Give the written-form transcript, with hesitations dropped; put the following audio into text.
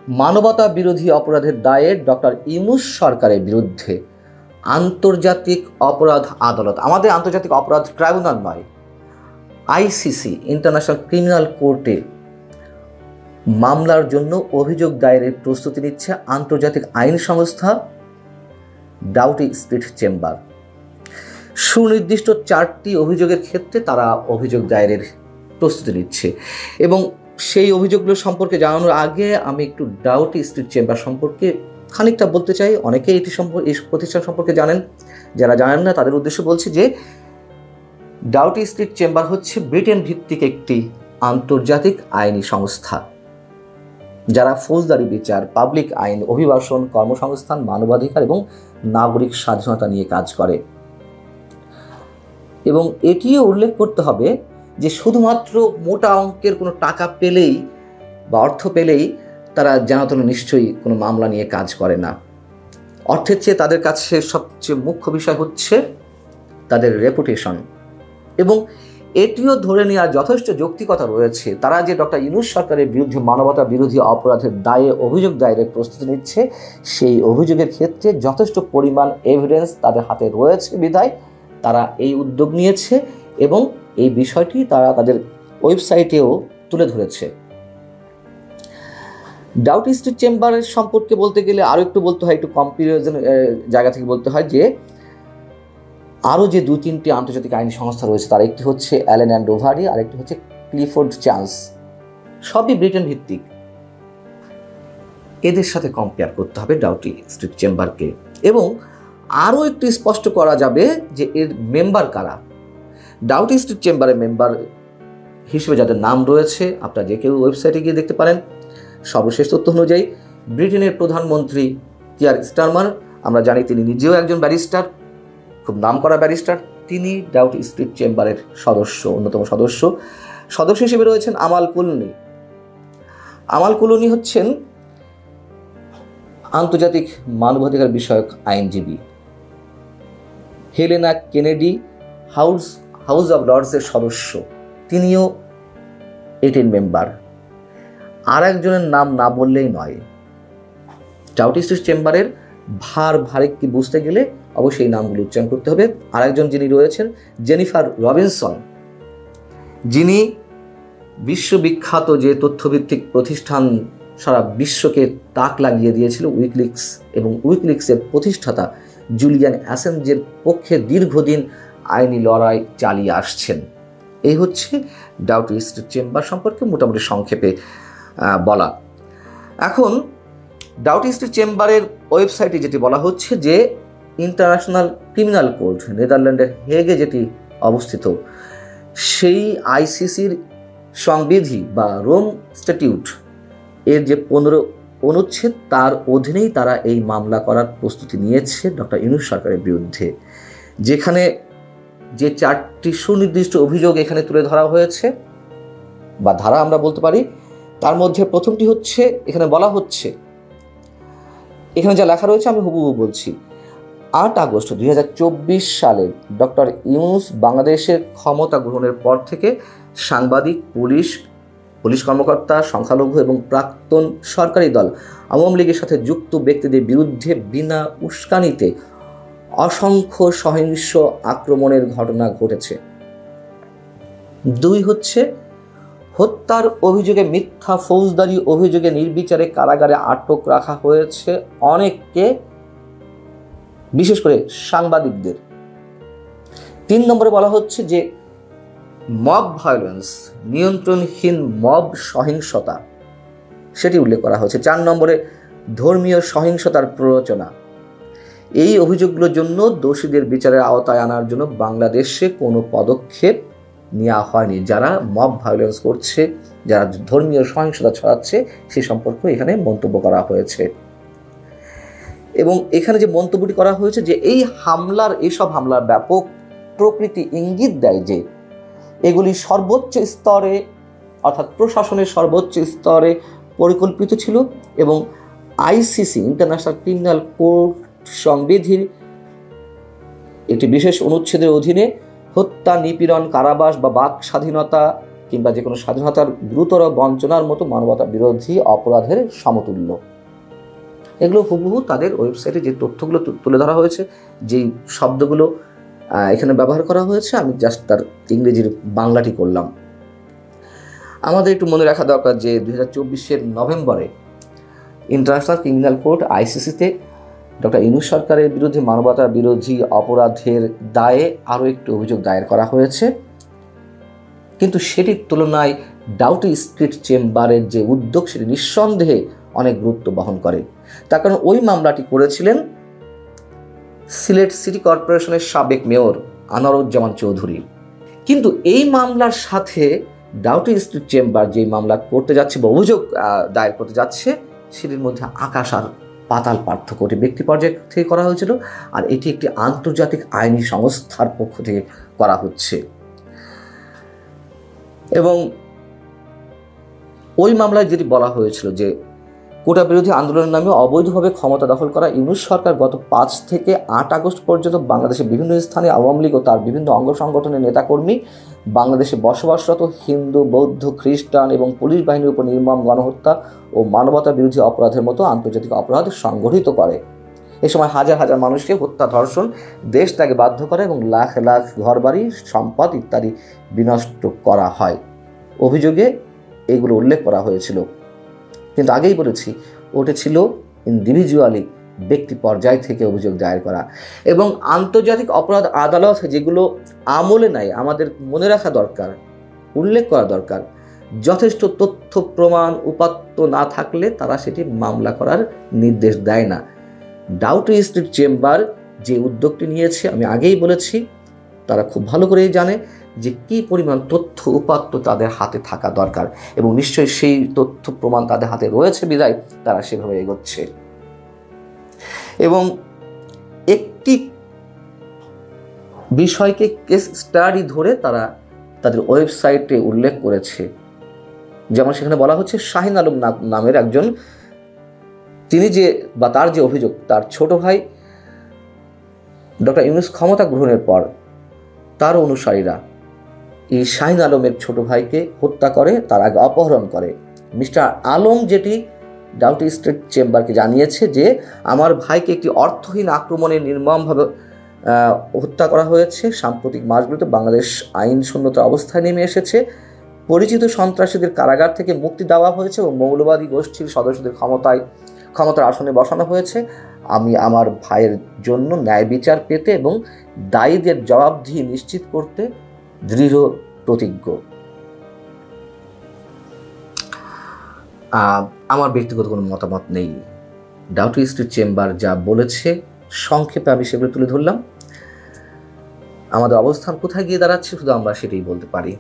মানবতা বিরোধী অপরাধের দায়ে ডক্টর ইউনূস সরকারের বিরুদ্ধে আন্তর্জাতিক অপরাধ আদালত, আমাদের আন্তর্জাতিক অপরাধ ট্রাইব্যুনাল নয়, আইসিসি ইন্টারন্যাশনাল ক্রিমিনাল কোর্টে মামলার জন্য অভিযোগ দায়েরের প্রস্তুতি নিচ্ছে আন্তর্জাতিক আইন সংস্থা ডাউটি স্ট্রিট চেম্বার। সুনির্দিষ্ট 4টি অভিযোগের ক্ষেত্রে তারা অভিযোগ দায়েরের প্রস্তুতি নিচ্ছে এবং সেই অভিযোগগুলো সম্পর্কে জানানোর আগে আমি একটু ডাউটি স্ট্রিট চেম্বার সম্পর্কে খানিকটা বলতে চাই। অনেকেই এই প্রতিষ্ঠান সম্পর্কে জানেন, যারা জানেন না তাদের উদ্দেশ্যে বলছি যে ডাউটি স্ট্রিট চেম্বার হচ্ছে ব্রিটেন ভিত্তিক একটি আন্তর্জাতিক আইনি সংস্থা যারা ফৌজদারি বিচার, পাবলিক আইন, অভিবাসন, কর্মসংস্থান, মানবাধিকার এবং নাগরিক স্বাধীনতা নিয়ে কাজ করে। এবং এটিও উল্লেখ করতে হবে যে শুধুমাত্র মোটা অঙ্কের কোনো টাকা পেলেই বা অর্থ পেলেই তারা যেন নিশ্চয়ই কোনো মামলা নিয়ে কাজ করে না। অর্থের চেয়ে তাদের কাছে সবচেয়ে মুখ্য বিষয় হচ্ছে তাদের রেপুটেশন। এবং এটিও ধরে নেওয়ার যথেষ্ট যৌক্তিকতা রয়েছে, তারা যে ডক্টর ইউনূস সরকারের বিরুদ্ধে মানবতা বিরোধী অপরাধের দায়ে অভিযোগ দায়েরের প্রস্তুতি নিচ্ছে, সেই অভিযোগের ক্ষেত্রে যথেষ্ট পরিমাণ এভিডেন্স তাদের হাতে রয়েছে বিধায় তারা এই উদ্যোগ নিয়েছে এবং এই বিষয়টি তারা তাদের ওয়েবসাইটেও তুলে ধরেছে। ডাউটি স্ট্রিট চেম্বারের সম্পর্কে বলতে গেলে আরও একটু বলতে হয়, একটু কম্পারিজন জায়গা থেকে বলতে হয় যে আরও যে 2-3টি আন্তর্জাতিক আইনি সংস্থা রয়েছে তার একটি হচ্ছে অ্যালেন অ্যান্ড ওভারি, আরেকটি হচ্ছে ক্লিফোর্ড চান্স, সবই ব্রিটেন ভিত্তিক। এদের সাথে কম্পেয়ার করতে হবে ডাউটি স্ট্রিট চেম্বারকে। এবং আরও একটু স্পষ্ট করা যাবে যে এর মেম্বার কারা। ডাউটি স্ট্রিট চেম্বারের মেম্বার হিসেবে যাদের নাম রয়েছে আপনারা যে কেউ ওয়েবসাইটে গিয়ে দেখতে পারেন। সর্বশেষ তথ্য অনুযায়ী ব্রিটেনের প্রধানমন্ত্রী কিয়ার স্টারমার, আমরা জানি তিনি নিজেও একজন ব্যারিস্টার, খুব নামকরা ব্যারিস্টার, তিনি ডাউটি স্ট্রিট চেম্বারের অন্যতম সদস্য হিসেবে রয়েছেন আমাল কুলুনি। আমাল কুলুনি হচ্ছেন আন্তর্জাতিক মানবাধিকার বিষয়ক আইনজীবী। হেলেনা কেনেডি হাউস অব লর্ডসের সদস্য, তিনিও এটির মেম্বার। আর একজনের নাম না বললেই নয়। ডাউটি স্ট্রিট চেম্বারের ভারিক বুঝতে গেলে অবশ্যই নামগুলো উচ্চারণ করতে হবে। আরেকজন যিনি রয়েছেন জেনিফার রবিনসন, যিনি বিশ্ববিখ্যাত যে তথ্যভিত্তিক প্রতিষ্ঠান সারা বিশ্বকে তাক লাগিয়ে দিয়েছিল উইকিলিক্স, এবং উইকিলিক্সের প্রতিষ্ঠাতা জুলিয়ান অ্যাসাঞ্জের পক্ষে দীর্ঘদিন আইনি লড়াই চালিয়ে আসছেন। এই হচ্ছে ডাউটি স্ট্রিট চেম্বার সম্পর্কে মোটামুটি সংক্ষেপে বলা। এখন ডাউটি স্ট্রিট চেম্বারের ওয়েবসাইটে যেটি বলা হচ্ছে যে ইন্টারন্যাশনাল ক্রিমিনাল কোর্ট, নেদারল্যান্ডের হেগে যেটি অবস্থিত, সেই আইসিসির সংবিধি বা রোম স্ট্যাটিউট এর যে 15 অনুচ্ছেদ তার অধীনেই তারা এই মামলা করার প্রস্তুতি নিয়েছে ডক্টর ইউনূস সরকারের বিরুদ্ধে। যেখানে যে 4টি সুনির্দিষ্ট অভিযোগ এখানে তুলে ধরা হয়েছে বা ধারা আমরা বলতে পারি, তার মধ্যে প্রথমটি হচ্ছে, এখানে বলা হচ্ছে, এখানে যা লেখা রয়েছে আমি হুবহু বলছি। 8 আগস্ট 2024 সালে ডক্টর ইউনূস বাংলাদেশের ক্ষমতা গ্রহণের পর থেকে সাংবাদিক, পুলিশ কর্মকর্তা, সংখ্যালঘু এবং প্রাক্তন সরকারি দল আওয়ামী লীগের সাথে যুক্ত ব্যক্তিদের বিরুদ্ধে বিনা উস্কানিতে অসংখ্য সহিংস আক্রমণের ঘটনা ঘটেছে। 2 হচ্ছে হত্যার অভিযোগে, মিথ্যা ফৌজদারি অভিযোগে নির্বিচারে কারাগারে আটক রাখা হয়েছে অনেককে, বিশেষ করে সাংবাদিকদের। 3 নম্বরে বলা হচ্ছে যে মব ভায়োলেন্স, নিয়ন্ত্রণহীন মব সহিংসতা, সেটি উল্লেখ করা হয়েছে। 4 নম্বরে ধর্মীয় সহিংসতার প্ররোচনা। এই অভিযোগগুলোর জন্য দোষীদের বিচারের আওতায় আনার জন্য বাংলাদেশে কোনো পদক্ষেপ নেওয়া হয়নি। যারা মব ভায়োলেন্স করছে, যারা ধর্মীয় সহিংসতা ছড়াচ্ছে, সে সম্পর্কে এখানে মন্তব্য করা হয়েছে। এবং এখানে যে মন্তব্যটি করা হয়েছে যে এইসব হামলার ব্যাপক প্রকৃতি ইঙ্গিত দেয় যে এগুলি সর্বোচ্চ স্তরে, অর্থাৎ প্রশাসনের সর্বোচ্চ স্তরে পরিকল্পিত ছিল এবং আইসিসি ইন্টারন্যাশনাল ক্রিমিনাল কোর্ট সংবিধির একটি বিশেষ অনুচ্ছেদের অধীনে হত্যা, নিপীড়ন, কারাবাস বা বাক স্বাধীনতা কিংবা যে কোনো স্বাধীনতার গুরুতর বঞ্চনার মতো মানবতা বিরোধী অপরাধের সমতুল্য। এগুলো হুবহু তাদের ওয়েবসাইটে যে তথ্যগুলো তুলে ধরা হয়েছে, যেই শব্দগুলো এখানে ব্যবহার করা হয়েছে, আমি জাস্ট তার ইংরেজির বাংলাটি করলাম। আমাদের একটু মনে রাখা দরকার যে 2024 নভেম্বরে ইন্টারন্যাশনাল ক্রিমিনাল কোর্ট ICCতে ডক্টর ইউনূস সরকারের বিরুদ্ধে মানবতা বিরোধী অপরাধের দায়ে আরও একটি অভিযোগ দায়ের করা হয়েছে, কিন্তু সেটির তুলনায় ডাউটি স্ট্রিট চেম্বারের যে উদ্যোগ সেটি নিঃসন্দেহে অনেক গুরুত্ব বহন করে। তার কারণ ওই মামলাটি করেছিলেন সিলেট সিটি কর্পোরেশনের সাবেক মেয়র আনোয়ারুজ্জামান চৌধুরী। কিন্তু এই মামলার সাথে ডাউটি স্ট্রিট চেম্বার যে মামলা করতে যাচ্ছে বা অভিযোগ দায়ের করতে যাচ্ছে, সেটির মধ্যে আকাশ আর পাতাল পার্থক্য। এটি ব্যক্তি পর্যায় থেকে করা হয়েছিল, আর এটি একটি আন্তর্জাতিক আইনি সংস্থার পক্ষ থেকে করা হচ্ছে। এবং ওই মামলায় যেটি বলা হয়েছিল যে কোটা বিরোধী আন্দোলনের নামে অবৈধভাবে ক্ষমতা দখল করা ইউনূস সরকার গত 5 থেকে 8 আগস্ট পর্যন্ত বাংলাদেশের বিভিন্ন স্থানে আওয়ামী লীগ ও তার বিভিন্ন অঙ্গ সংগঠনের নেতাকর্মী, বাংলাদেশে বসবাসরত হিন্দু, বৌদ্ধ, খ্রিস্টান এবং পুলিশ বাহিনীর উপর নির্মম গণহত্যা ও মানবতা বিরোধী অপরাধের মতো আন্তর্জাতিক অপরাধ সংগঠিত করে। এ সময় হাজার হাজার মানুষকে হত্যা, ধর্ষণ, দেশ ত্যাগে বাধ্য করে এবং লাখ লাখ ঘরবাড়ি, সম্পদ ইত্যাদি বিনষ্ট করা হয়। অভিযোগে এগুলো উল্লেখ করা হয়েছিল, কিন্তু আগেই বলেছি ওটা ছিল ইন্ডিভিজুয়ালি, ব্যক্তি পর্যায় থেকে অভিযোগ দায়ের করা। এবং আন্তর্জাতিক অপরাধ আদালত যেগুলো আমলে নাই, আমাদের মনে রাখা দরকার, উল্লেখ করা দরকার, যথেষ্ট তথ্য প্রমাণ উপাত্ত না থাকলে তারা সেটি মামলা করার নির্দেশ দেয় না। ডাউটি স্ট্রিট চেম্বার যে উদ্যোগটি নিয়েছে, আমি আগেই বলেছি, তারা খুব ভালো করেই জানে যে কী পরিমাণ তথ্য উপাত্ত তাদের হাতে থাকা দরকার, এবং নিশ্চয়ই সেই তথ্য প্রমাণ তাদের হাতে রয়েছে বিধায় তারা সেভাবে এগোচ্ছে। এবং একটি বিষয়কে কেস স্টাডি ধরে তারা তাদের ওয়েবসাইটে উল্লেখ করেছে। যেমন সেখানে বলা হচ্ছে শাহিন আলম নামের একজন, তিনি যে বা তার যে অভিযোগ, তার ছোট ভাই ডক্টর ইউনূস ক্ষমতা গ্রহণের পর তার অনুসারীরা এই শাহিন আলমের ছোট ভাইকে হত্যা করে, তার আগে অপহরণ করে। মিস্টার আলম যেটি ডাউটি স্ট্রিট চেম্বারকে জানিয়েছে যে আমার ভাইকে একটি অর্থহীন আক্রমণে নির্মমভাবে হত্যা করা হয়েছে। সাম্প্রতিক মাসগুলোতে বাংলাদেশ আইন শূন্যতার অবস্থায় নেমে এসেছে, পরিচিত সন্ত্রাসীদের কারাগার থেকে মুক্তি দেওয়া হয়েছে এবং মৌলবাদী গোষ্ঠীর সদস্যদের ক্ষমতার আসনে বসানো হয়েছে। আমি আমার ভাইয়ের জন্য ন্যায় বিচার পেতে এবং দায়ীদের জবাবদিহি নিশ্চিত করতে দৃঢ় প্রতিজ্ঞ। আমার ব্যক্তিগত কোনো মতামত নেই। ডাউটি স্ট্রিট চেম্বার যা বলেছে সংক্ষেপে আমি সেগুলো তুলে ধরলাম। আমাদের অবস্থান কোথায় গিয়ে দাঁড়াচ্ছে শুধু আমরা সেটাই বলতে পারি।